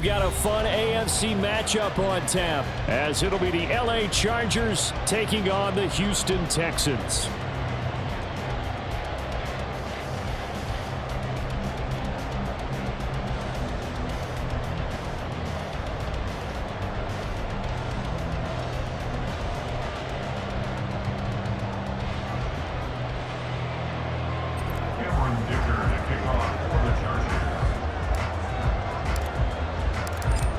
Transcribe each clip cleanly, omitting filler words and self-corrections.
Got a fun AFC matchup on tap, as it'll be the LA Chargers taking on the Houston Texans.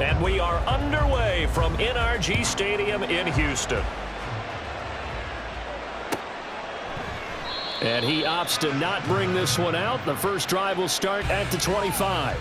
And we are underway from NRG Stadium in Houston. And he opts to not bring this one out. The first drive will start at the 25.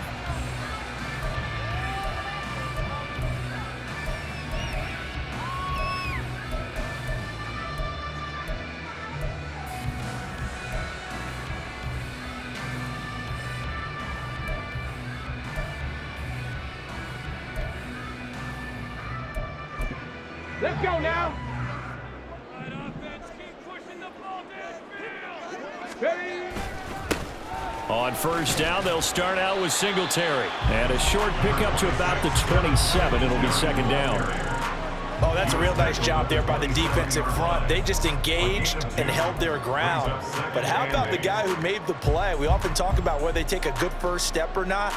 Let's go now. On first down, they'll start out with Singletary. And a short pickup to about the 27. It'll be second down. Oh, that's a real nice job there by the defensive front. They just engaged and held their ground. But how about the guy who made the play? We often talk about whether they take a good first step or not.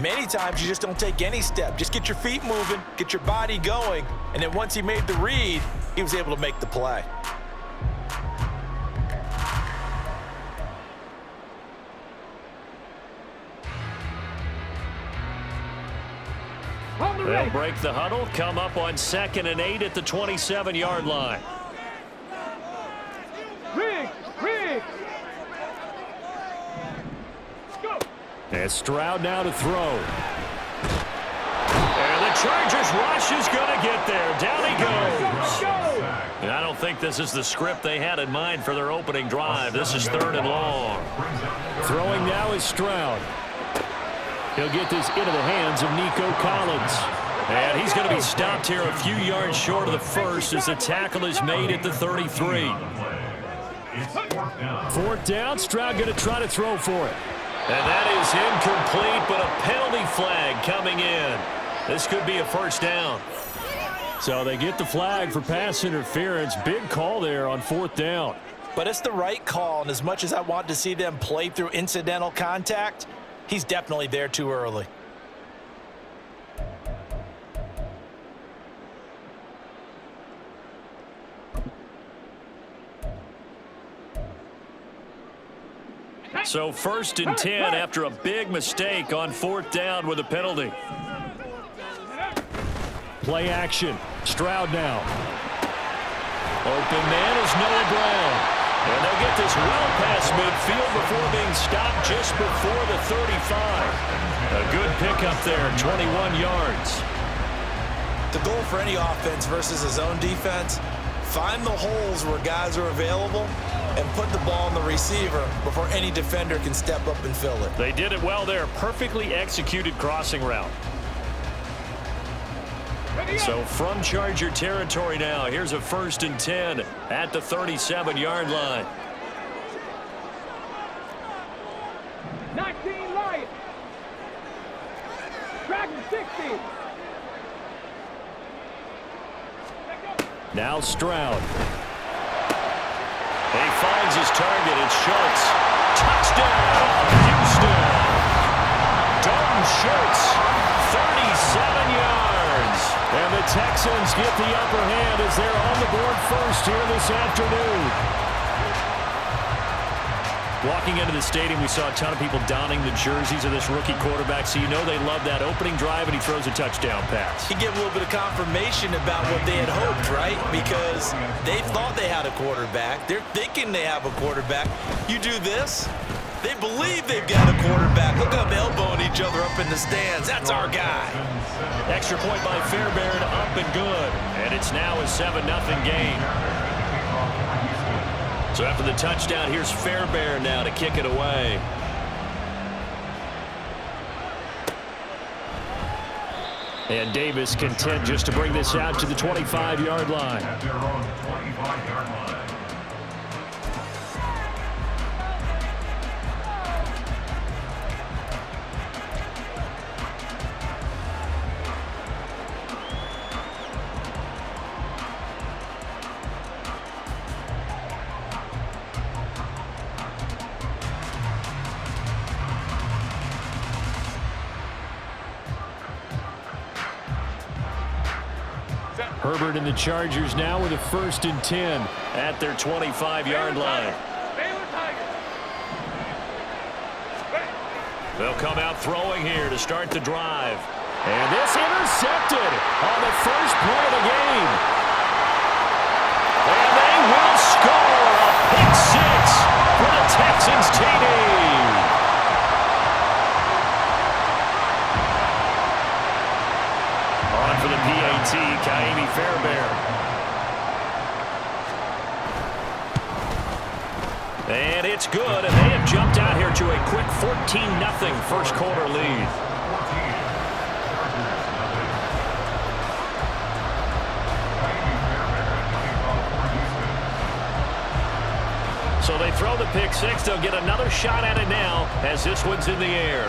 Many times you just don't take any step. Just get your feet moving, get your body going, and then once he made the read, he was able to make the play. They'll break the huddle, come up on 2nd and 8 at the 27-yard line. Riggs! Go! And Stroud now to throw. And the Chargers rush is going to get there. Down he goes. And I don't think this is the script they had in mind for their opening drive. This is 3rd and long. Throwing now is Stroud. He'll get this into the hands of Nico Collins. And he's going to be stopped here a few yards short of the first as the tackle is made at the 33. 4th down, Stroud going to try to throw for it. And that is incomplete, but a penalty flag coming in. This could be a first down. So they get the flag for pass interference. Big call there on 4th down. But it's the right call, and as much as I want to see them play through incidental contact, he's definitely there too early. So 1st and 10 after a big mistake on 4th down with a penalty. Play action. Stroud now. Open man is Noah Brown. And they'll get this well past midfield before being stopped just before the 35. A good pickup there, 21 yards. The goal for any offense versus a zone defense, find the holes where guys are available and put the ball on the receiver before any defender can step up and fill it. They did it well there. Perfectly executed crossing route. So from Charger territory now, here's a 1st and 10 at the 37-yard line. 19 light. Dragon 60. Now Stroud. He finds his target. It's Schultz. Touchdown, Houston. Dalton Schultz, 37 yards. And the Texans get the upper hand as they're on the board first here this afternoon. Walking into the stadium, we saw a ton of people donning the jerseys of this rookie quarterback, so you know they love that opening drive, and he throws a touchdown pass. You get a little bit of confirmation about what they had hoped, right? Because they thought they had a quarterback. They're thinking they have a quarterback. You do this, they believe they've got a quarterback. Look at them elbowing each other up in the stands. That's our guy. Extra point by Fairbairn, up and good. And it's now a 7-0 game. So after the touchdown, here's Fairbairn now to kick it away. And Davis content just to bring this out to the 25-yard line. Herbert and the Chargers now with a 1st and 10 at their 25-yard line. They'll come out throwing here to start the drive. And this intercepted on the first play of the game. And they will score a pick six for the Texans TD. On for the PAT, Kaimi Fairbairn. And it's good, and they have jumped out here to a quick 14-0 first quarter lead. So they throw the pick six. They'll get another shot at it now as this one's in the air.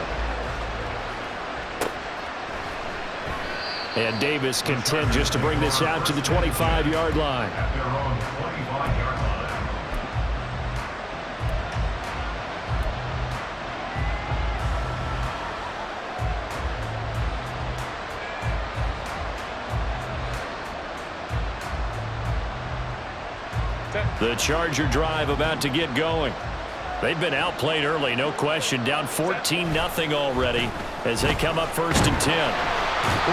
And Davis content just to bring this out to the 25-yard line. The Charger drive about to get going. They've been outplayed early, no question. Down 14-0 already as they come up 1st and 10.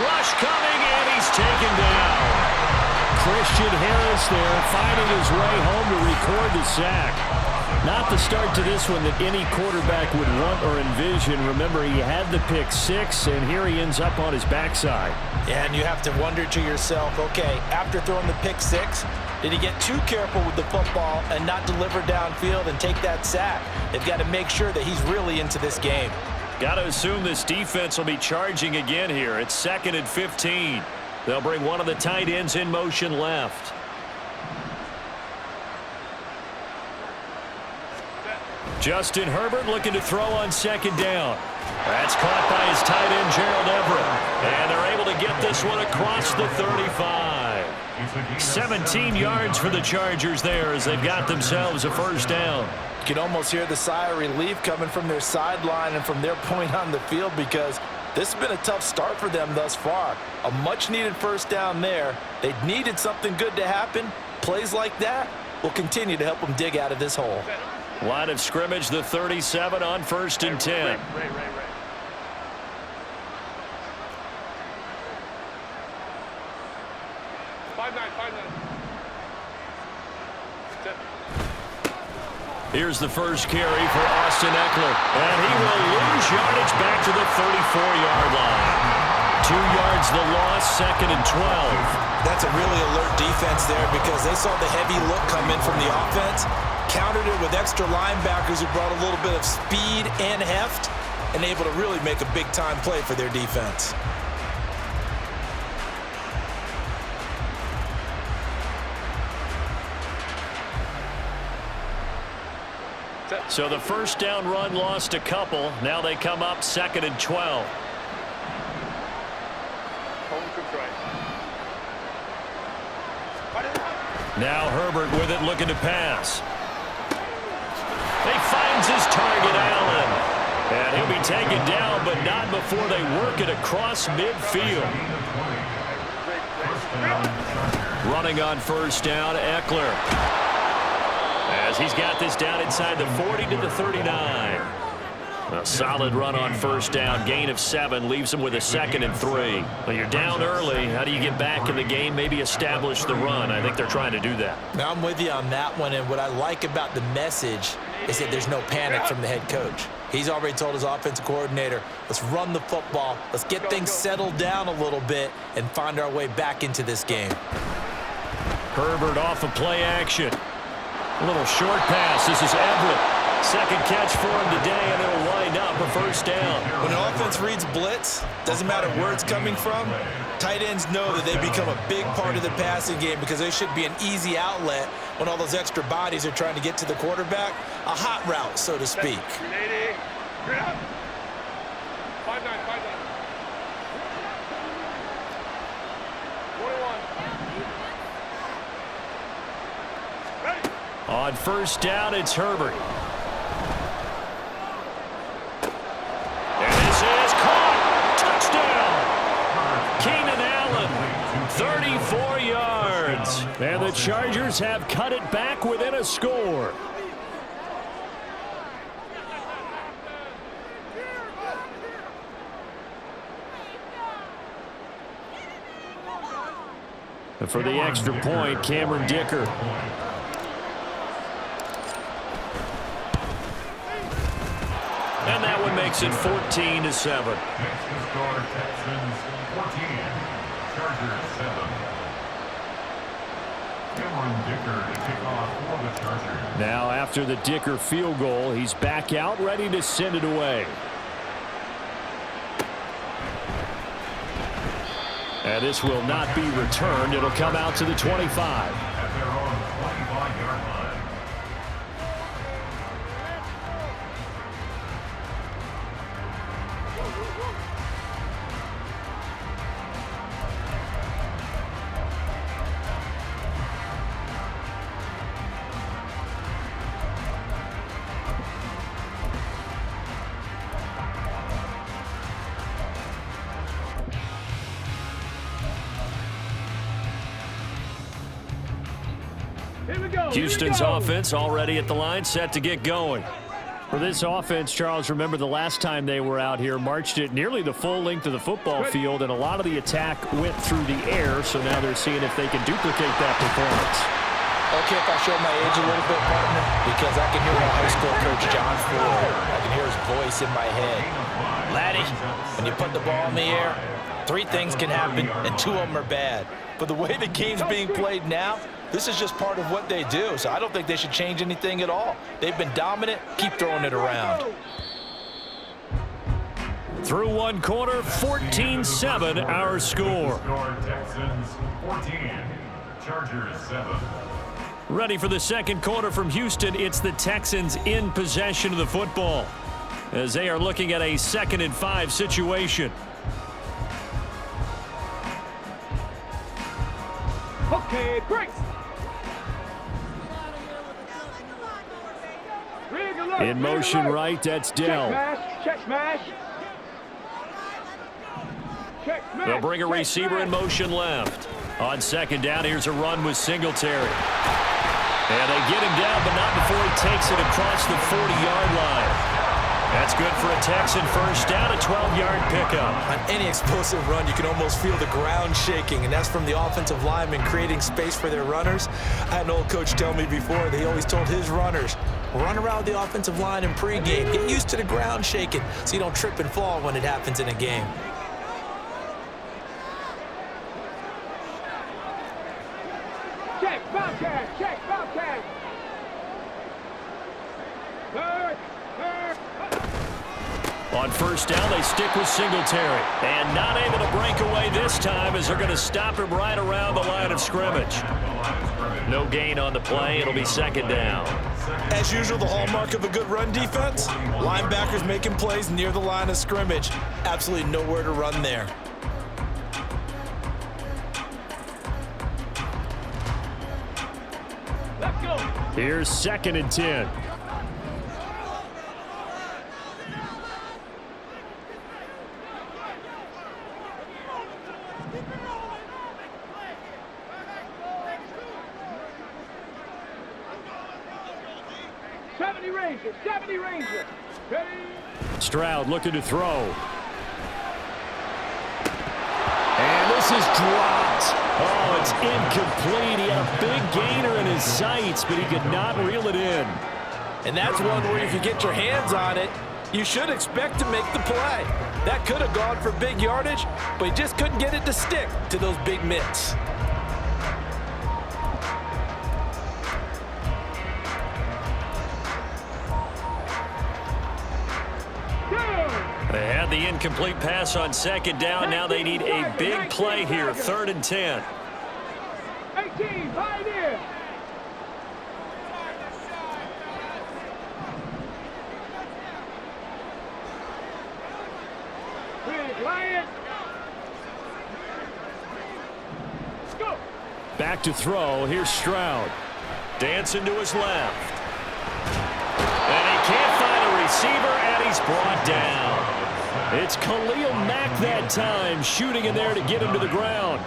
Rush coming, and he's taken down. Christian Harris there finding his way home to record the sack. Not the start to this one that any quarterback would want or envision. Remember, he had the pick six, and here he ends up on his backside. Yeah, and you have to wonder to yourself, okay, after throwing the pick six, did he get too careful with the football and not deliver downfield and take that sack? They've got to make sure that he's really into this game. Got to assume this defense will be charging again here. It's 2nd and 15. They'll bring one of the tight ends in motion left. Justin Herbert looking to throw on 2nd down. That's caught by his tight end, Gerald Everett. And they're able to get this one across the 35. 17 yards for the Chargers there as they've got themselves a 1st down. You can almost hear the sigh of relief coming from their sideline and from their point on the field because this has been a tough start for them thus far. A much-needed 1st down there. They needed something good to happen. Plays like that will continue to help them dig out of this hole. Line of scrimmage, the 37 on 1st and 10. Here's the first carry for Austin Eckler. And he will lose yardage back to the 34-yard line. 2 yards the loss, 2nd and 12. That's a really alert defense there because they saw the heavy look come in from the offense, countered it with extra linebackers who brought a little bit of speed and heft, and able to really make a big-time play for their defense. So the 1st down run lost a couple. Now they come up 2nd and 12. Now Herbert with it looking to pass. He finds his target, Allen. And he'll be taken down, but not before they work it across midfield. Running on 1st down, Eckler. As he's got this down inside the 40 to the 39. A solid run on 1st down. Gain of 7 leaves him with a 2nd and 3. When you're down early, how do you get back in the game, maybe establish the run? I think they're trying to do that. Now I'm with you on that one, and what I like about the message is that there's no panic from the head coach. He's already told his offensive coordinator, let's run the football, let's get things settled down a little bit and find our way back into this game. Herbert off of play action. A little short pass. This is Everett. 2nd catch for him today, and it'll wind up a 1st down. When an offense reads blitz, doesn't matter where it's coming from, tight ends know that they become a big part of the passing game because they should be an easy outlet when all those extra bodies are trying to get to the quarterback. A hot route, so to speak. On 1st down, it's Herbert. And this is caught. Touchdown. Keenan Allen, 34 yards. Chargers have cut it back within a score. And for the extra point, Cameron Dicker. And that one makes it 14-7. Next to score, Texans 14, Chargers 7. Cameron Dicker to kick off for the Chargers. Now after the Dicker field goal, he's back out ready to send it away. And this will not be returned. It'll come out to the 25. At their own 25-yard line. Houston's offense already at the line, set to get going. For this offense, Charles, remember the last time they were out here, marched it nearly the full length of the football field, and a lot of the attack went through the air, so now they're seeing if they can duplicate that performance. Okay, if I show my age a little bit, partner, because I can hear my high school coach, John Ford. I can hear his voice in my head. Laddie, when you put the ball in the air, 3 things can happen, and 2 of them are bad. But the way the game's being played now, this is just part of what they do, so I don't think they should change anything at all. They've been dominant. Keep throwing it around. Through one quarter, 14-7 our score. Texans 14, Chargers 7. Ready for the second quarter from Houston. It's the Texans in possession of the football as they are looking at a 2nd and 5 situation. Okay, break. In motion right, that's Dell. Check smash. Check smash. They'll bring a receiver in motion left. On 2nd down, here's a run with Singletary. And they get him down, but not before he takes it across the 40-yard line. That's good for a Texan first down, a 12-yard pickup. On any explosive run, you can almost feel the ground shaking, and that's from the offensive linemen creating space for their runners. I had an old coach tell me before, he always told his runners, run around the offensive line in pregame. Get used to the ground shaking so you don't trip and fall when it happens in a game. Check, Bobcat, check, Bobcat. On first down, they stick with Singletary. And not able to break away this time as they're going to stop him right around the line of scrimmage. No gain on the play. It'll be 2nd down. As usual, the hallmark of a good run defense, linebackers making plays near the line of scrimmage. Absolutely nowhere to run there. Let's go. Here's 2nd and 10. Ranger. Ready. Stroud looking to throw. And this is dropped. Oh, it's incomplete. He had a big gainer in his sights, but he could not reel it in. And that's one where if you get your hands on it, you should expect to make the play. That could have gone for big yardage, but he just couldn't get it to stick to those big mitts. They had the incomplete pass on 2nd down. Now they need a big play here. 3rd and 10. 18, Pioneer. Big Lion. Let's go. Back to throw. Here's Stroud. Dancing to his left. And he can't find a receiver, and he's brought down. It's Khalil Mack that time, shooting in there to get him to the ground.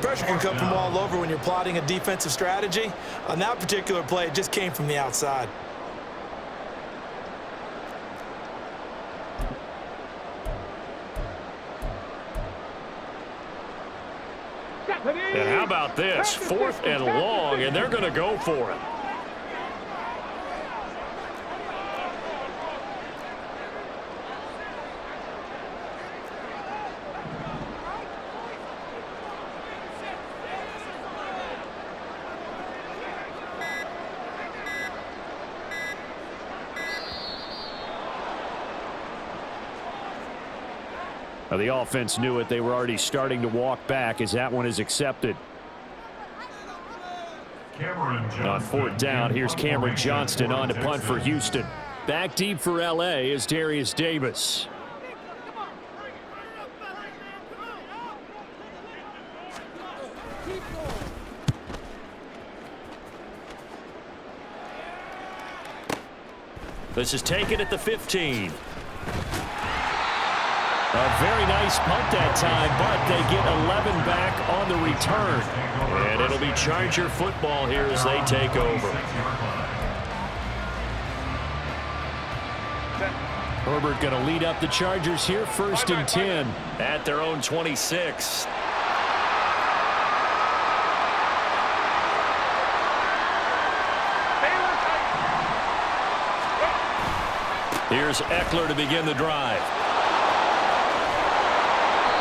Pressure can come from all over when you're plotting a defensive strategy. On that particular play, it just came from the outside. And how about this? 4th and long, and they're going to go for it. Now, the offense knew it. They were already starting to walk back as that one is accepted. On 4th down, here's Cameron Johnston on to punt for Houston. Back deep for L.A. is Darius Davis. This is taken at the 15. A very nice punt that time, but they get 11 back on the return. And it'll be Charger football here as they take over. Herbert going to lead up the Chargers here, 1st and 10. At their own 26. Here's Eckler to begin the drive.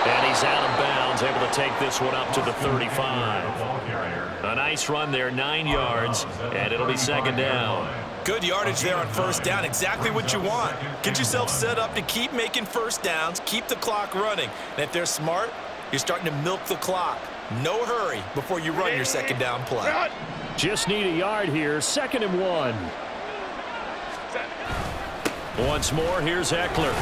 And he's out of bounds, able to take this one up to the 35. A nice run there, 9 yards, and it'll be 2nd down. Good yardage there on 1st down, exactly what you want. Get yourself set up to keep making 1st downs, keep the clock running. And if they're smart, you're starting to milk the clock. No hurry before you run your 2nd down play. Just need a yard here, 2nd and 1. Once more, here's Eckler.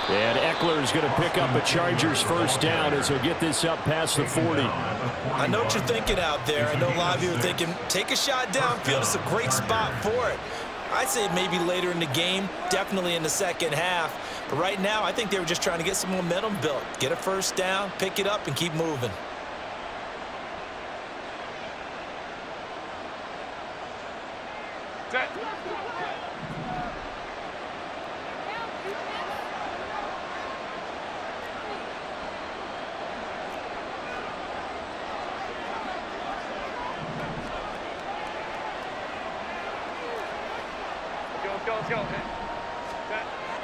And Eckler is going to pick up a Chargers 1st down as he'll get this up past the 40. I know what you're thinking out there. I know a lot of you are thinking, take a shot downfield. It's a great spot for it. I'd say maybe later in the game, definitely in the 2nd half. But right now, I think they were just trying to get some momentum built. Get a 1st down, pick it up, and keep moving. Set.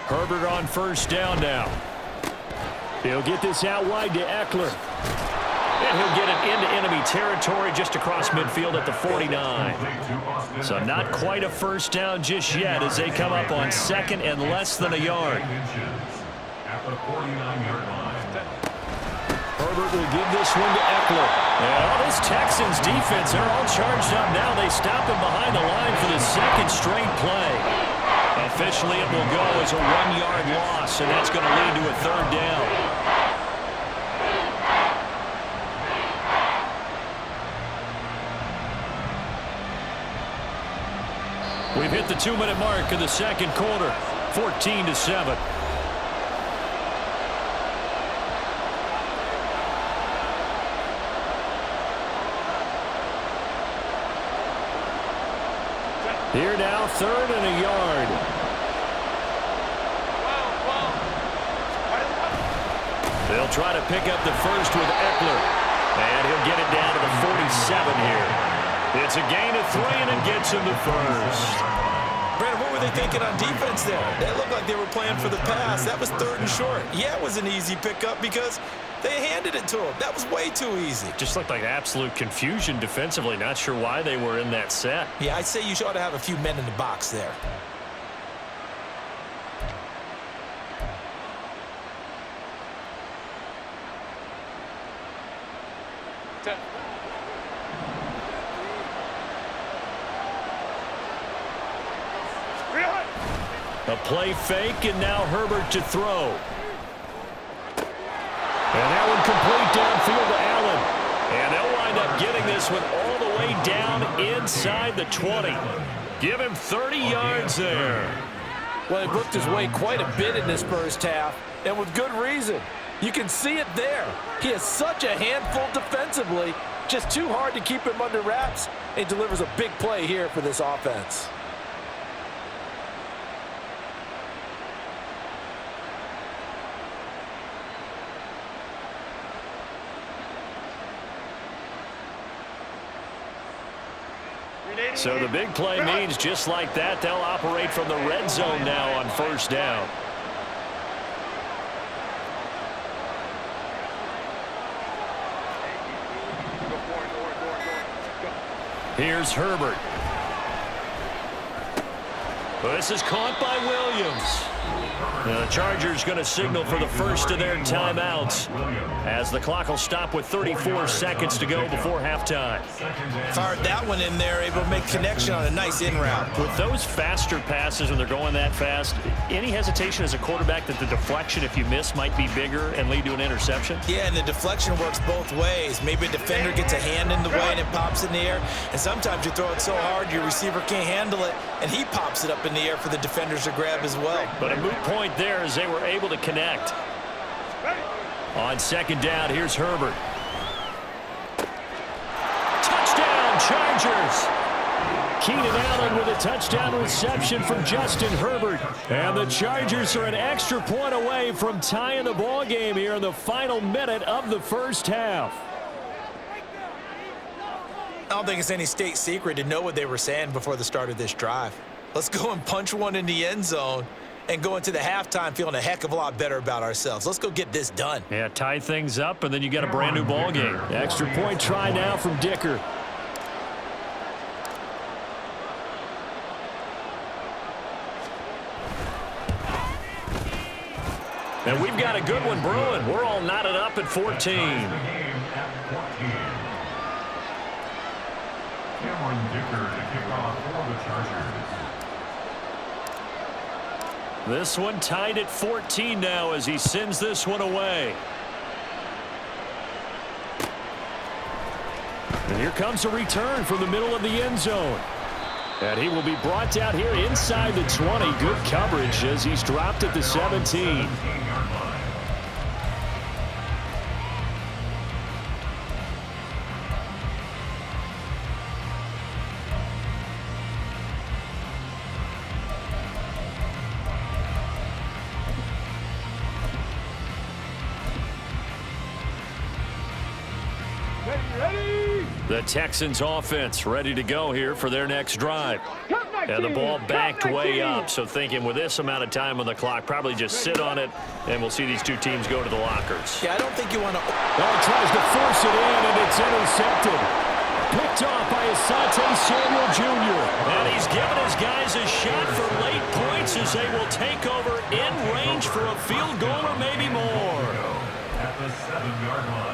Herbert on 1st down now. He'll get this out wide to Eckler. And he'll get it into enemy territory just across midfield at the 49. So not quite a 1st down just yet as they come up on 2nd and less than a yard. Herbert will give this one to Eckler. And this Texans defense, they're all charged up now. They stop him behind the line for the 2nd straight play. Officially, it will go as a 1-yard loss, and that's going to lead to a 3rd down. We've hit the 2-minute mark of the 2nd quarter, 14-7. Here now, 3rd and a yard. They'll try to pick up the 1st with Eckler. And he'll get it down to the 47 here. It's a gain of 3, and it gets him to 1st. Brandon, what were they thinking on defense there? They looked like they were playing for the pass. That was 3rd and short. Yeah, it was an easy pickup because they handed it to him. That was way too easy. Just looked like absolute confusion defensively. Not sure why they were in that set. Yeah, I'd say you ought to have a few men in the box there. A play fake, and now Herbert to throw. And that one complete downfield to Allen. And they'll wind up getting this one all the way down inside the 20. Give him 30 yards there. Well, he worked his way quite a bit in this first half, and with good reason. You can see it there. He is such a handful defensively, just too hard to keep him under wraps, and delivers a big play here for this offense. So the big play means just like that, they'll operate from the red zone now on first down. Here's Herbert. Well, this is caught by Williams. The Chargers going to signal for the first of their timeouts as the clock will stop with 34 seconds to go before halftime. Fired that one in there, able to make connection on a nice in route. With those faster passes when they're going that fast, any hesitation as a quarterback that the deflection, if you miss, might be bigger and lead to an interception? Yeah, and the deflection works both ways. Maybe a defender gets a hand in the way and it pops in the air, and sometimes you throw it so hard your receiver can't handle it, and he pops it up in the air for the defenders to grab as well. But a moot point there as they were able to connect. On second down, here's Herbert. Touchdown, Chargers! Keenan Allen with a touchdown reception from Justin Herbert. And the Chargers are an extra point away from tying the ball game here in the final minute of the first half. I don't think it's any state secret to know what they were saying before the start of this drive. Let's go and punch one in the end zone and go into the halftime feeling a heck of a lot better about ourselves. Let's go get this done. Yeah, tie things up, and then you got a brand new ball game. Extra point try now from Dicker. And we've got a good one brewing. We're all knotted up at 14. This one tied at 14 now as he sends this one away. And here comes a return from the middle of the end zone. And he will be brought down here inside the 20. Good coverage as he's dropped at the 17. The Texans offense ready to go here for their next drive. And the ball backed way up, so thinking with this amount of time on the clock, probably just sit on it, and we'll see these two teams go to the lockers. Yeah, I don't think you want to... Well, he tries to force it in, and it's intercepted. Picked off by Asante Samuel Jr. And he's given his guys a shot for late points as they will take over in range for a field goal or maybe more. At the 7-yard line.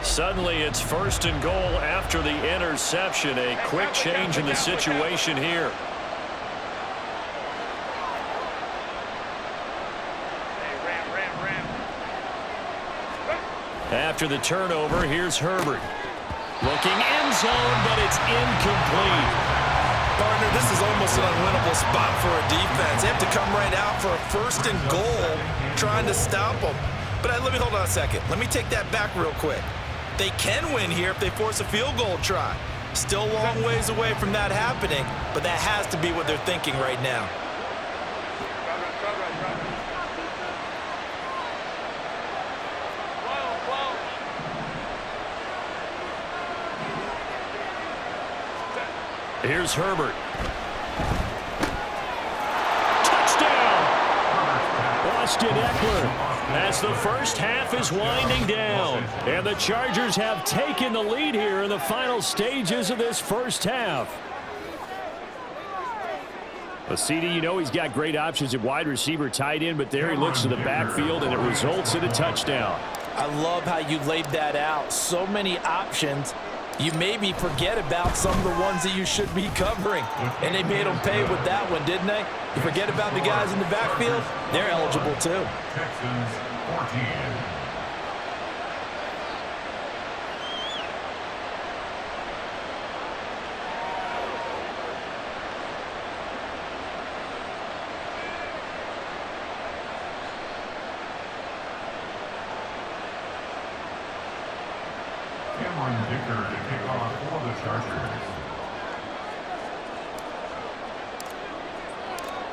Suddenly, it's first and goal after the interception. A quick change in the situation here. After the turnover, here's Herbert. Looking end zone, but it's incomplete. Partner, this is almost an unwinnable spot for a defense. They have to come right out for a first and goal, trying to stop them. But let me hold on a second. Let me take that back real quick. They can win here if they force a field goal try. Still a long ways away from that happening, but that has to be what they're thinking right now. Here's Herbert. Touchdown! Austin Eckler. As the first half is winding down. And the Chargers have taken the lead here in the final stages of this first half. Well, CD, you know he's got great options at wide receiver, tight end, but there he looks to the backfield, and it results in a touchdown. I love how you laid that out. So many options, You maybe forget about some of the ones that you should be covering. And they made them pay with that one, didn't they? You forget about the guys in the backfield, they're eligible too. Texans 14. To kick off for the Chargers.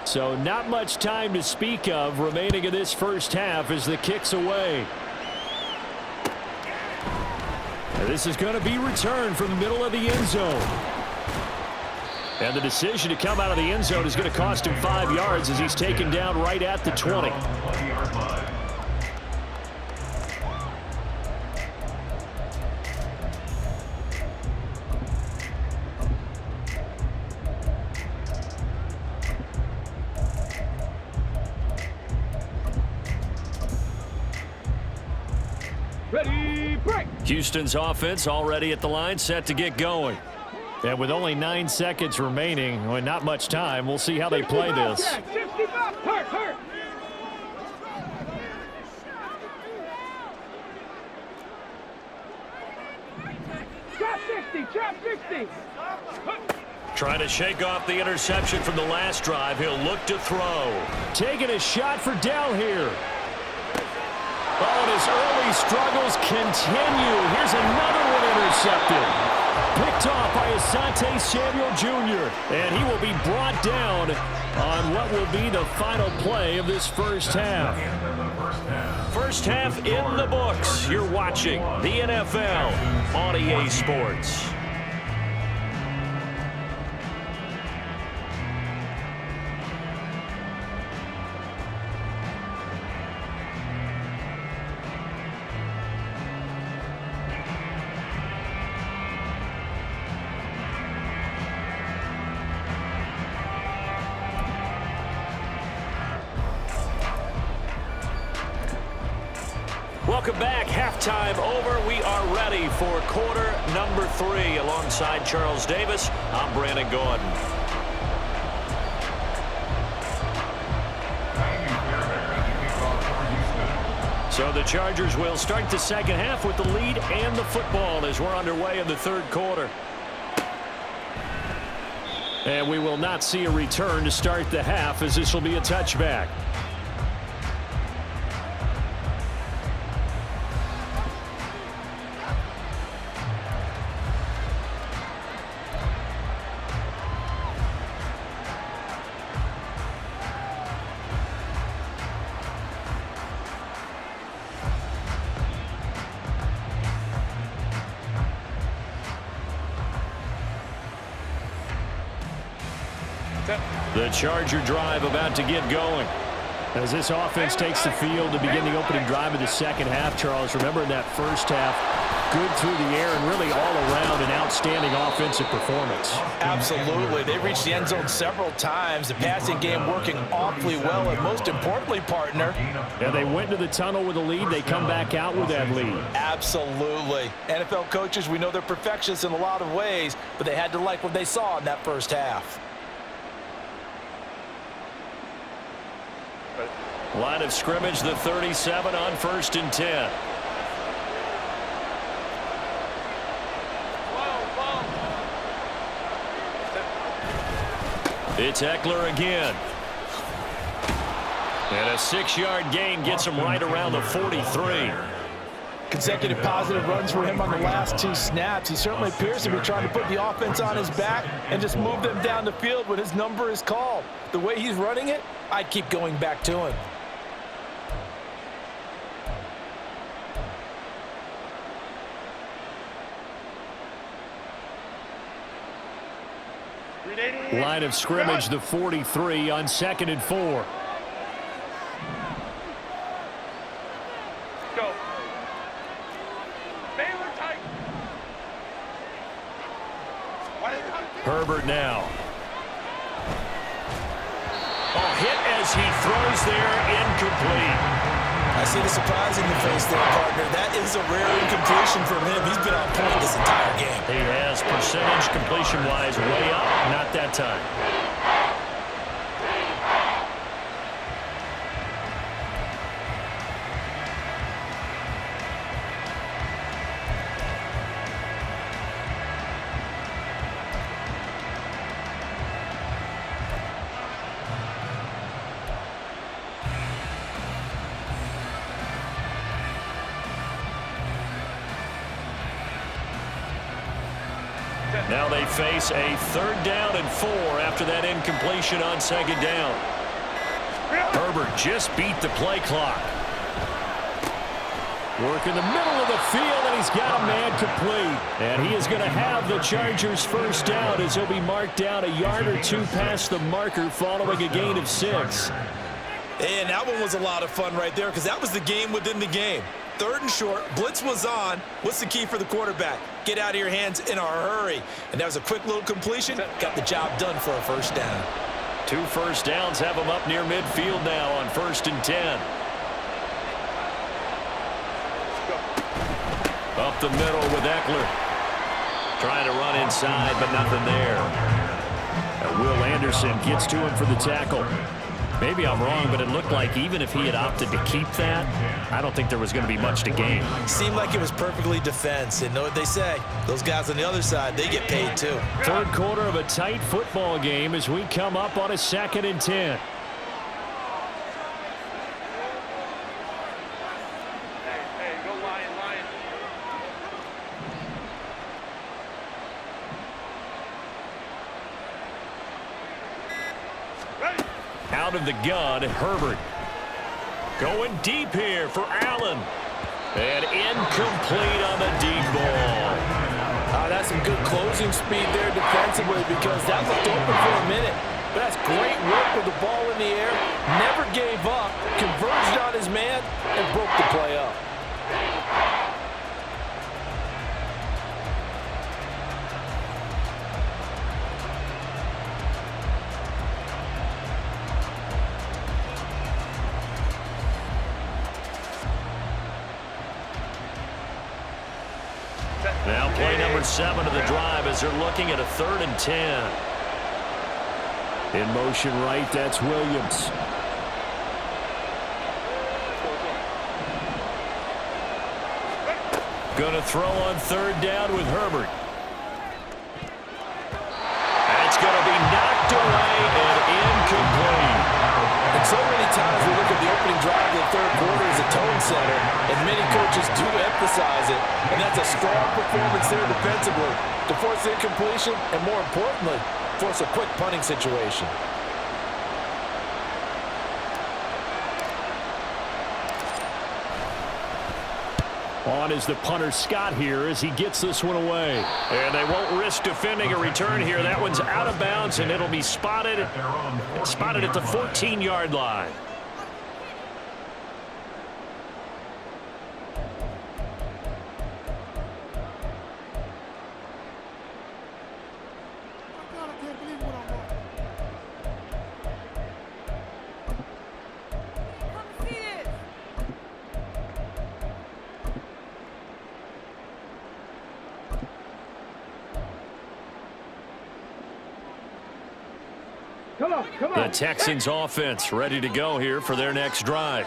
So not much time to speak of remaining in this first half as the kick's away. And this is going to be returned from the middle of the end zone. And the decision to come out of the end zone is going to cost him 5 yards as he's taken down right at the 20. Ready, break. Houston's offense already at the line, set to get going. And with only 9 seconds remaining, well, not much time, we'll see how they play this. 65, hurt. Trap 60. Trying to shake off the interception from the last drive. He'll look to throw. Taking a shot for Dell here. Oh, and his early struggles continue. Here's another one intercepted. Picked off by Asante Samuel Jr. And he will be brought down on what will be the final play of this first half. First half in the books. You're watching the NFL on EA Sports. Welcome back. Halftime over. We are ready for quarter number 3. Alongside Charles Davis, I'm Brandon Gordon. So the Chargers will start the second half with the lead and the football as we're underway in the third quarter. And we will not see a return to start the half as this will be a touchback. The Charger drive about to get going. As this offense takes the field to begin the opening drive of the second half, Charles, remember in that first half, good through the air and really all around an outstanding offensive performance. Absolutely. They reached the end zone several times. The passing game working awfully well, and most importantly, partner. Yeah, they went to the tunnel with a lead. They come back out with that lead. Absolutely. NFL coaches, we know they're perfectionists in a lot of ways, but they had to like what they saw in that first half. Line of scrimmage, the 37 on 1st and 10. It's Eckler again. And a 6-yard gain gets him right around the 43. Consecutive positive runs for him on the last 2 snaps. He certainly appears to be trying to put the offense on his back and just move them down the field when his number is called. The way he's running it, I'd keep going back to him. Line of scrimmage, the 43 on 2nd and 4. Go. Baylor tight. Herbert now. Oh, hit as he throws there, incomplete. I see the surprise in your face there, partner. That is a rare incompletion from him. He's been on point this entire game. He has percentage completion-wise way up. Not that time. Now they face a 3rd down and 4 after that incompletion on 2nd down. Herbert just beat the play clock. Work in the middle of the field, and he's got a man complete. And he is going to have the Chargers' 1st down as he'll be marked down a yard or 2 past the marker following a gain of 6. And that one was a lot of fun right there because that was the game within the game. 3rd and short, blitz was on. What's the key for the quarterback? Get out of your hands in a hurry. And that was a quick little completion. Got the job done for a 1st down. 2 first downs have him up near midfield now on 1st and 10. Up the middle with Eckler. Trying to run inside, but nothing there. And Will Anderson gets to him for the tackle. Maybe I'm wrong, but it looked like even if he had opted to keep that, I don't think there was going to be much to gain. Seemed like it was perfectly defense. And know what they say? Those guys on the other side, they get paid too. 3rd quarter of a tight football game as we come up on a 2nd and 10. Out of the gun, Herbert. Going deep here for Allen. And incomplete on the deep ball. That's some good closing speed there defensively because that looked open for a minute. But that's great work with the ball in the air. Never gave up. Converged on his man and broke the play up. Now play number 7 of the drive as they're looking at a 3rd and 10. In motion right, that's Williams. Gonna throw on 3rd down with Herbert. That's gonna be knocked away and incomplete. And so many times we look at the opening drive of the 3rd quarter as a tone setter, and many coaches do emphasize it, and that's a strong performance there defensively to force the incompletion and, more importantly, force a quick punting situation. On is the punter Scott here as he gets this one away. And they won't risk defending a return here. That one's out of bounds, and it'll be spotted at the 14-yard line. The Texans offense ready to go here for their next drive.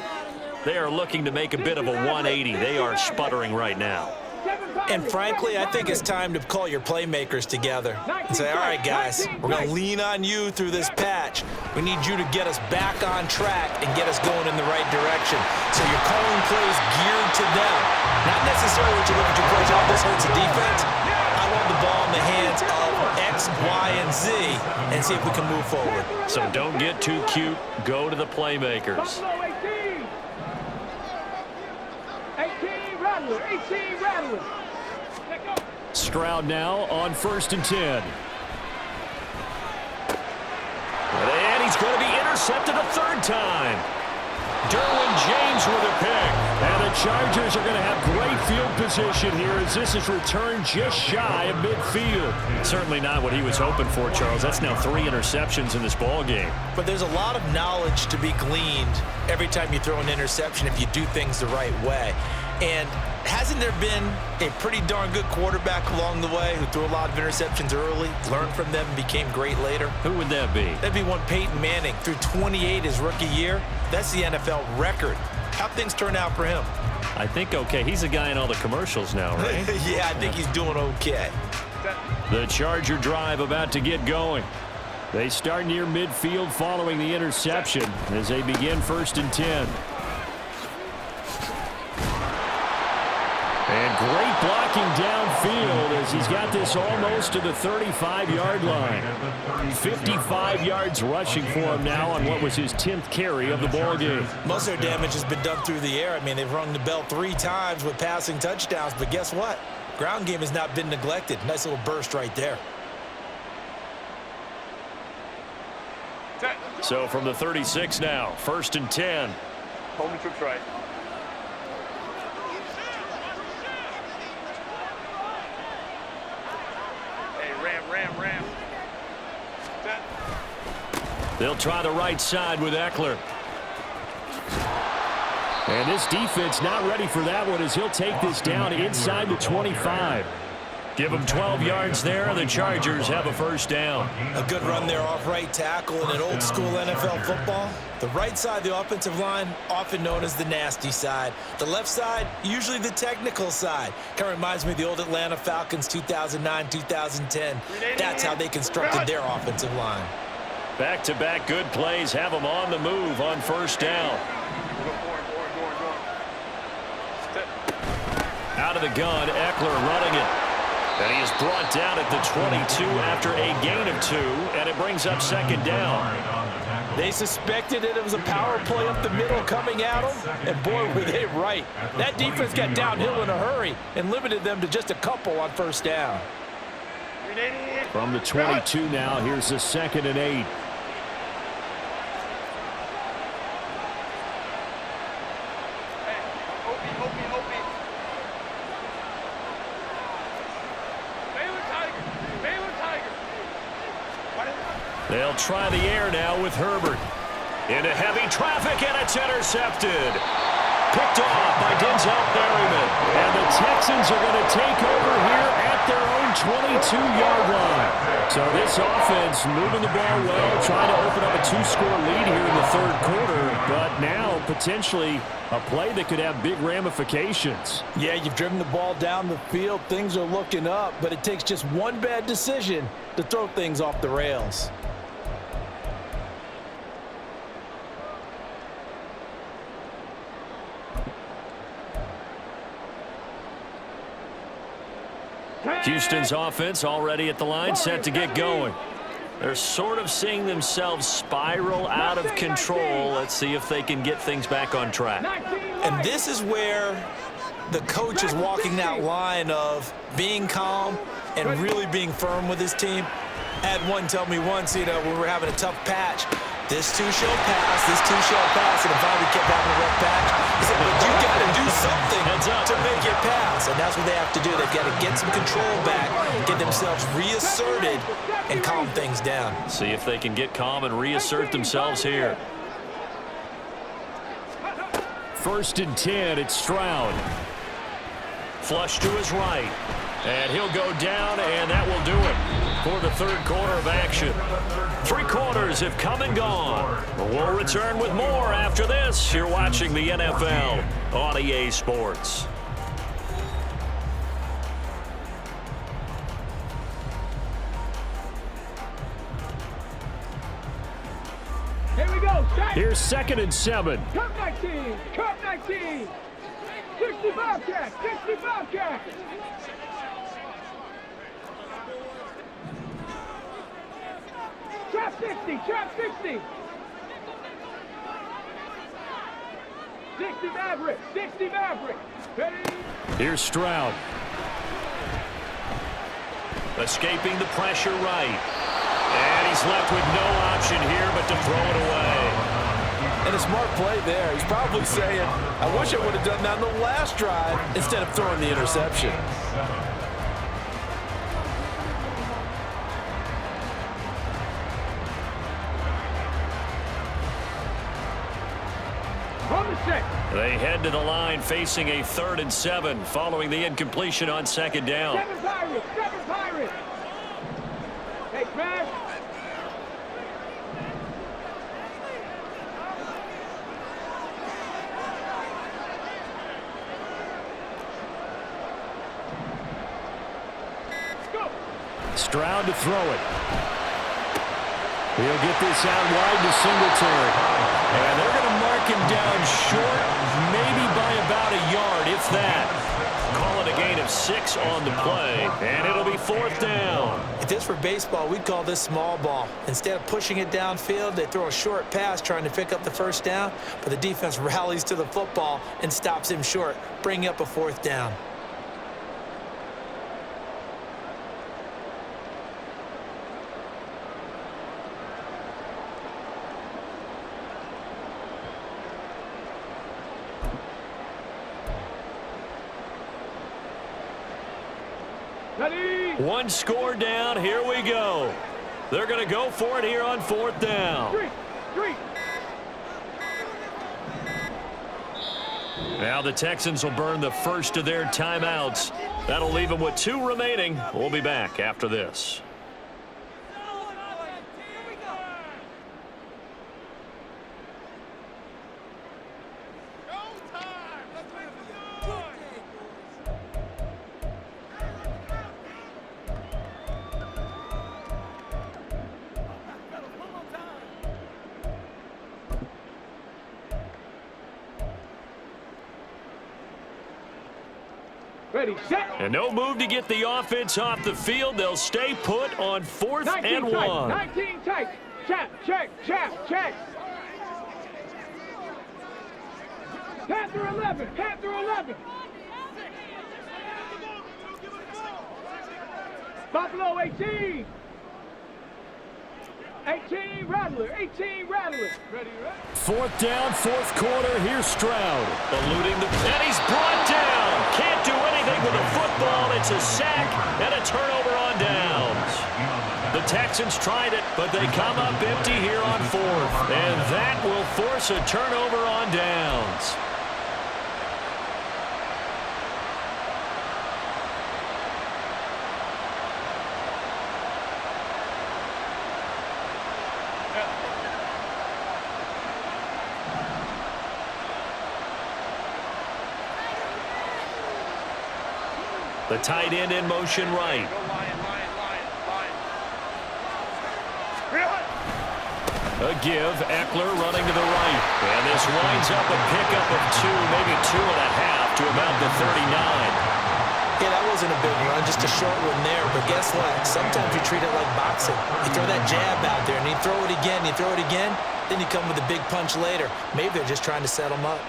They are looking to make a bit of a 180. They are sputtering right now. And frankly, I think it's time to call your playmakers together and say, all right, guys, we're going to lean on you through this patch. We need you to get us back on track and get us going in the right direction. So you're calling plays geared to them. Not necessarily what you look at your plays, oh, this hurts the defense. I want the ball in the hands of X, Y, and Z and see if we can move forward. So don't get too cute. Go to the playmakers. 18 Rattler, 18 Rattler. Stroud now on 1st and 10. And he's going to be intercepted a 3rd time. Derwin James with a pick. And the Chargers are going to have great field position here as this is returned just shy of midfield. Certainly not what he was hoping for, Charles. That's now 3 interceptions in this ball game. But there's a lot of knowledge to be gleaned every time you throw an interception if you do things the right way. And hasn't there been a pretty darn good quarterback along the way who threw a lot of interceptions early, learned from them, and became great later? Who would that be? That'd be one Peyton Manning. Threw 28 his rookie year. That's the NFL record. How'd things turn out for him? I think okay. He's a guy in all the commercials now, right? Yeah, I think he's doing okay. The Charger drive about to get going. They start near midfield following the interception as they begin 1st and 10. And great blocking downfield as he's got this almost to the 35-yard line. 55 yards rushing for him now on what was his 10th carry of the ball game. Most of their damage has been done through the air. I mean, they've rung the bell 3 times with passing touchdowns, but guess what? Ground game has not been neglected. Nice little burst right there. So from the 36 now, 1st and 10. Home and trips right. Ram. They'll try the right side with Eckler. And this defense not ready for that one as he'll take this down inside the 25. Give them 12 yards there. The Chargers have a 1st down. A good run there off right tackle in an old school NFL football. The right side of the offensive line, often known as the nasty side. The left side, usually the technical side. Kind of reminds me of the old Atlanta Falcons 2009-2010. That's how they constructed their offensive line. Back-to-back good plays have them on the move on 1st down. Out of the gun, Eckler running it. And he is brought down at the 22 after a gain of 2, and it brings up 2nd down. They suspected it was a power play up the middle coming at them, and boy, were they right. That defense got downhill in a hurry and limited them to just a couple on 1st down. From the 22 now, here's the 2nd and 8. They'll try the air now with Herbert. Into heavy traffic, and it's intercepted. Picked off by Denzel Berryman. And the Texans are going to take over here at their own 22-yard line. So this offense moving the ball well, trying to open up a 2-score lead here in the 3rd quarter. But now potentially a play that could have big ramifications. Yeah, you've driven the ball down the field. Things are looking up, but it takes just one bad decision to throw things off the rails. Houston's offense already at the line, set to get going. They're sort of seeing themselves spiral out of control. Let's see if they can get things back on track. And this is where the coach is walking that line of being calm and really being firm with his team. I had one tell me once, when we were having a tough patch, this too shall pass, this too shall pass, and finally we kept having a rough patch. He said, but you got to do something to make it pass, and that's what they have to do. They've got to get some control back, get themselves reasserted, and calm things down. See if they can get calm and reassert themselves here. 1st and 10, it's Stroud. Flush to his right. And he'll go down, and that will do it for the 3rd quarter of action. 3 quarters have come and gone. We'll return with more after this. You're watching the NFL on EA Sports. Here we go. Here's 2nd and 7. Cut 19. Cut 19. 60 Bobcats. 60 Bobcats. Trap 60. Trap 60. 60 Maverick. 60 Maverick. Ready? Here's Stroud. Escaping the pressure right. And he's left with no option here but to throw it away. And a smart play there. He's probably saying, I wish I would have done that on the last drive instead of throwing the interception. They head to the line facing a 3rd and 7 following the incompletion on 2nd down. 7 Pirates! 7 Pirates! Hey, Smash! Go! Stroud to throw it. He'll get this out wide to Singletary. And they're going to mark him down short, maybe by about a yard, if that. Call it a gain of 6 on the play, and it'll be 4th down. If this were baseball, we'd call this small ball. Instead of pushing it downfield, they throw a short pass trying to pick up the 1st down, but the defense rallies to the football and stops him short, bringing up a 4th down. Ready? 1 score down. Here we go. They're going to go for it here on 4th down. 3. Now the Texans will burn the first of their timeouts. That'll leave them with 2 remaining. We'll be back after this. Ready, set. And no move to get the offense off the field. They'll stay put on 4th 19 and tight. 1. 19 tight. Check. Panther 11. Panther 11. Buffalo 18. 18 Rattler. 18 Rattler. Ready? 4th down, 4th quarter. Here's Stroud. Eluding the... And he's brought down. Can't do anything with the football. It's a sack and a turnover on downs. The Texans tried it, but they come up empty here on 4th. And that will force a turnover on downs. The tight end in motion right. A give, Eckler running to the right. And this winds up a pickup of 2, maybe 2.5 to about the 39. Yeah, that wasn't a big run, just a short one there. But guess what? Sometimes you treat it like boxing. You throw that jab out there, and you throw it again, then you come with a big punch later. Maybe they're just trying to set them up.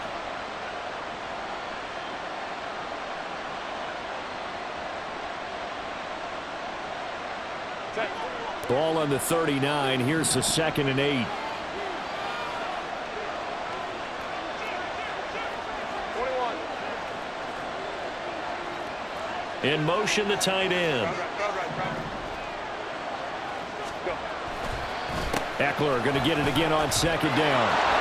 Ball on the 39. Here's the 2nd and 8. In motion, the tight end. Eckler going to get it again on 2nd down.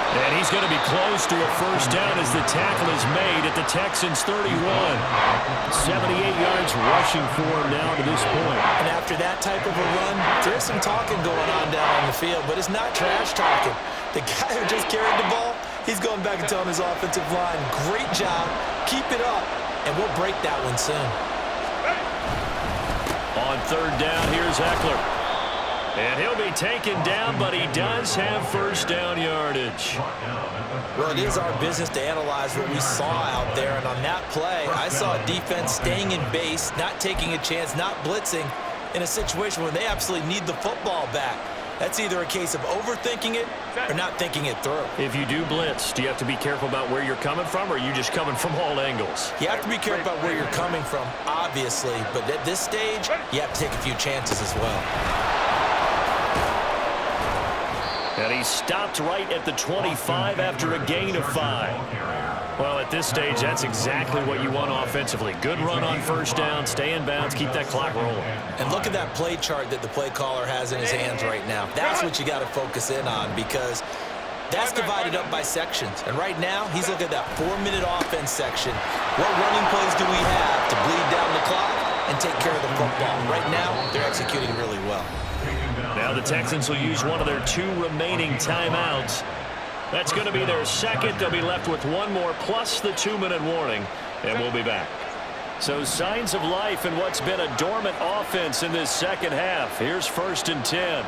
And he's going to be close to a 1st down as the tackle is made at the Texans' 31. 78 yards rushing for him now to this point. And after that type of a run, there's some talking going on down on the field, but it's not trash talking. The guy who just carried the ball, he's going back and telling his offensive line, great job, keep it up, and we'll break that one soon. On 3rd down, here's Eckler. And he'll be taken down, but he does have 1st down yardage. Well, it is our business to analyze what we saw out there, and on that play, I saw a defense staying in base, not taking a chance, not blitzing, in a situation where they absolutely need the football back. That's either a case of overthinking it or not thinking it through. If you do blitz, do you have to be careful about where you're coming from, or are you just coming from all angles? You have to be careful about where you're coming from, obviously, but at this stage, you have to take a few chances as well. And he stopped right at the 25 after a gain of 5. Well, at this stage, that's exactly what you want offensively. Good run on first down, stay in bounds, keep that clock rolling. And look at that play chart that the play caller has in his hands right now. That's what you got to focus in on, because that's divided up by sections. And right now, he's looking at that 4-minute offense section. What running plays do we have to bleed down the clock and take care of the football? Right now, they're executing really well. Now the Texans will use one of their 2 remaining timeouts. That's going to be their second. They'll be left with 1 more plus the 2-minute warning, and we'll be back. So signs of life in what's been a dormant offense in this second half. Here's 1st and 10.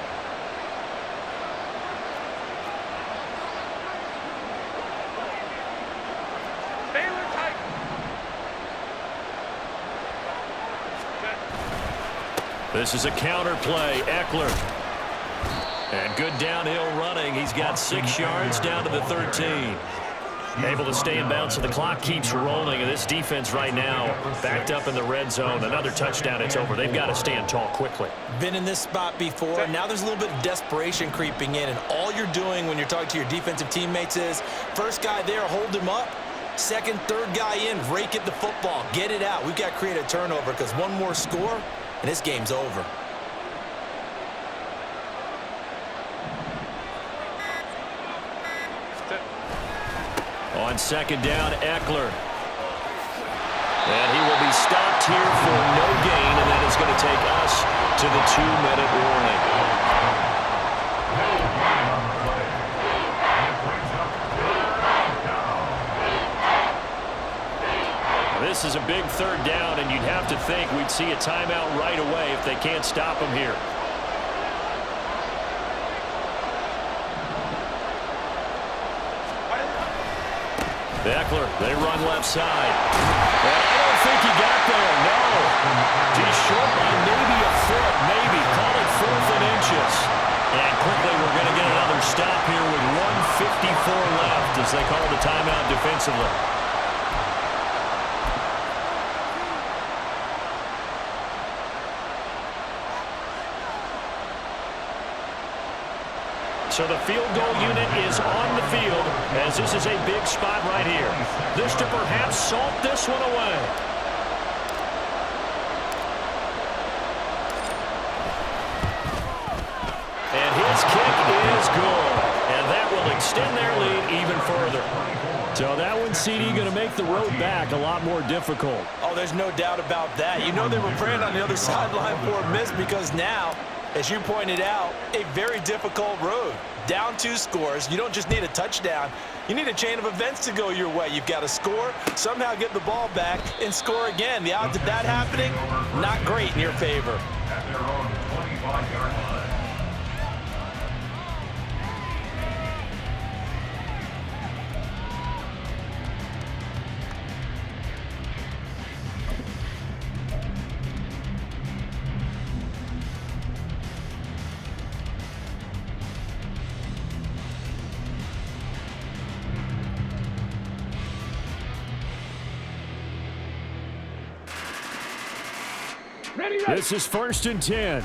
This is a counter play. Eckler. And good downhill running. He's got 6 yards down to the 13. Able to stay in bounds, so the clock keeps rolling. And this defense right now backed up in the red zone. Another touchdown, it's over. They've got to stand tall quickly. Been in this spot before. Now there's a little bit of desperation creeping in. And all you're doing when you're talking to your defensive teammates is, first guy there, hold him up. Second, third guy in, rake at the football. Get it out. We've got to create a turnover, because one more score, and this game's over. On second down, Eckler. And he will be stopped here for no gain, and that is going to take us to the 2-minute warning. This is a big 3rd down, and you'd have to think we'd see a timeout right away if they can't stop him here. Eckler, they run left side. And I don't think he got there, no. He's short by maybe a foot, maybe. Call it 4th and inches. And quickly we're going to get another stop here with 1:54 left as they call the timeout defensively. So the field goal unit is on the field, as this is a big spot right here. This to perhaps salt this one away. And his kick is good. And that will extend their lead even further. So that one, CD, going to make the road back a lot more difficult. Oh, there's no doubt about that. You know they were praying on the other sideline for a miss, because now, as you pointed out, a very difficult road. Down 2 scores. You don't just need a touchdown. You need a chain of events to go your way. You've got to score, somehow get the ball back, and score again. The odds of that happening, not great in your favor. At their own 25-yard line. This is 1st and 10.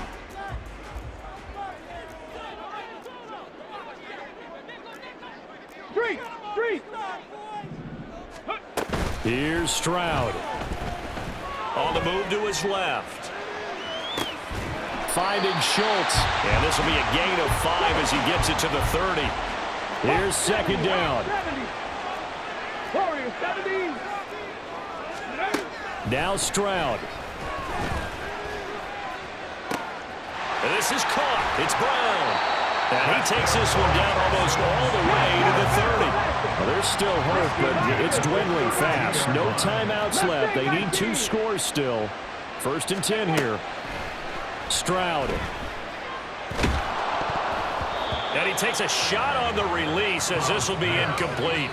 Street. Here's Stroud. On the move to his left. Finding Schultz. And this will be a gain of 5 as he gets it to the 30. Here's 2nd down. 70. Warriors 70. Now Stroud. And this is caught. It's Brown. And he takes this one down almost all the way to the 30. Well, there's still hope, but it's dwindling fast. No timeouts left. They need 2 scores still. 1st and 10 here. Stroud. And he takes a shot on the release as this will be incomplete.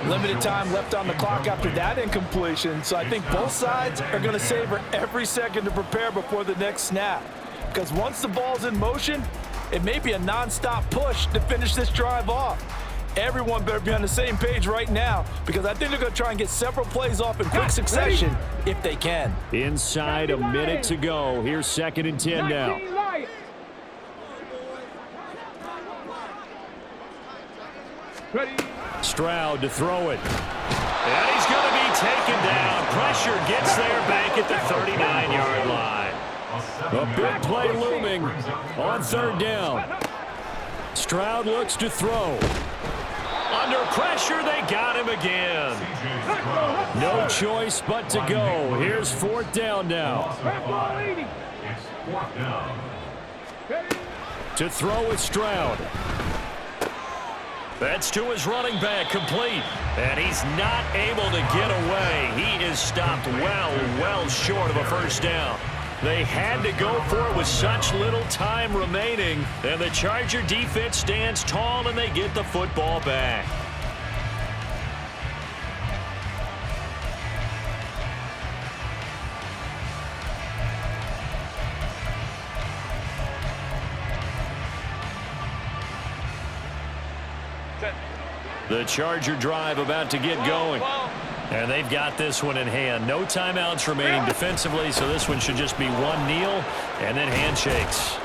Limited time left on the clock after that incompletion, so I think both sides are going to savor every second to prepare before the next snap. Because once the ball's in motion, it may be a non-stop push to finish this drive off. Everyone better be on the same page right now, because I think they're going to try and get several plays off in quick succession if they can. Inside a minute to go. Here's 2nd and 10 now. Ready. Stroud to throw it. And he's going to be taken down. Pressure gets there back at the 39-yard line. A big play looming on third down. Stroud looks to throw. Under pressure, they got him again. No choice but to go. Here's fourth down now. It's fourth down. To throw with Stroud. That's to his running back, complete. And he's not able to get away. He is stopped well short of a first down. They had to go for it with such little time remaining. And the Charger defense stands tall, and they get the football back. The Charger drive about to get going. And they've got this one in hand. No timeouts remaining defensively, so this one should just be one kneel and then handshakes.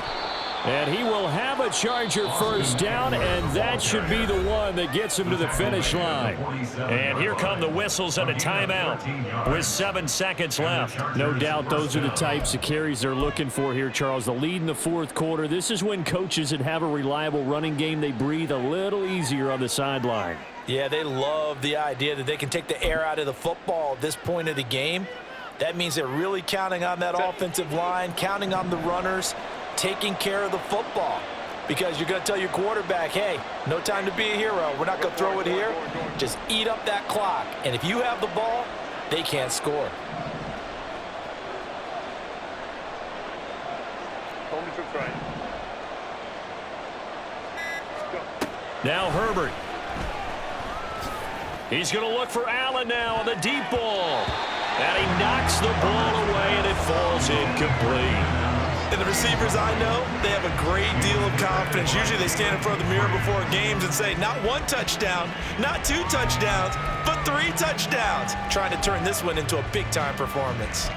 And he will have a Charger first down, and that should be the one that gets him to the finish line. And here come the whistles and a timeout with 7 seconds left. No doubt those are the types of carries they're looking for here, Charles. The lead in the fourth quarter. This is when coaches that have a reliable running game, they breathe a little easier on the sideline. Yeah, they love the idea that they can take the air out of the football at this point of the game. That means they're really counting on that offensive line, counting on the runners, taking care of the football. Because you're going to tell your quarterback, hey, no time to be a hero. We're not going to throw it here. Just eat up that clock. And if you have the ball, they can't score. Now Herbert. He's going to look for Allen now on the deep ball. And he knocks the ball away, and it falls incomplete. And the receivers I know, they have a great deal of confidence. Usually they stand in front of the mirror before games and say, not one touchdown, not 2 touchdowns, but 3 touchdowns. Trying to turn this one into a big-time performance.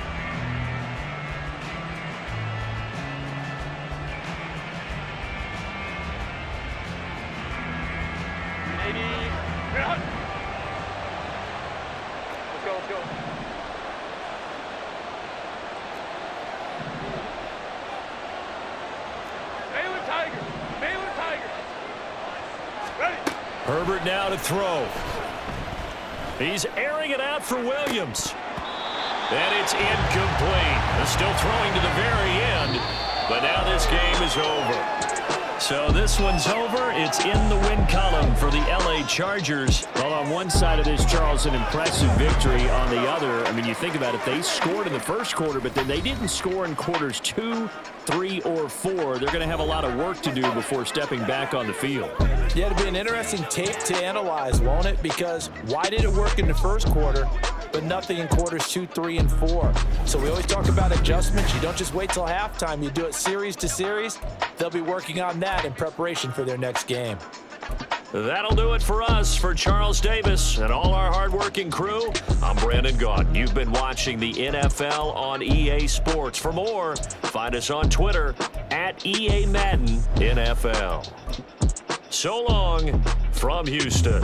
Herbert now to throw. He's airing it out for Williams. And it's incomplete. They're still throwing to the very end, but now this game is over. So this one's over. It's in the win column for the L.A. Chargers. Well, on one side of this, Charles, an impressive victory. On the other, I mean, you think about it, they scored in the first quarter, but then they didn't score in quarters 2, 3, or 4. They're going to have a lot of work to do before stepping back on the field. Yeah, it'll be an interesting tape to analyze, won't it? Because why did it work in the first quarter, but nothing in quarters 2, 3, and 4? So we always talk about adjustments. You don't just wait till halftime. You do it series to series. They'll be working on that in preparation for their next game. That'll do it for us. For Charles Davis and all our hardworking crew, I'm Brandon Gaudin. You've been watching the NFL on EA Sports. For more, find us on Twitter at EA Madden NFL. So long from Houston.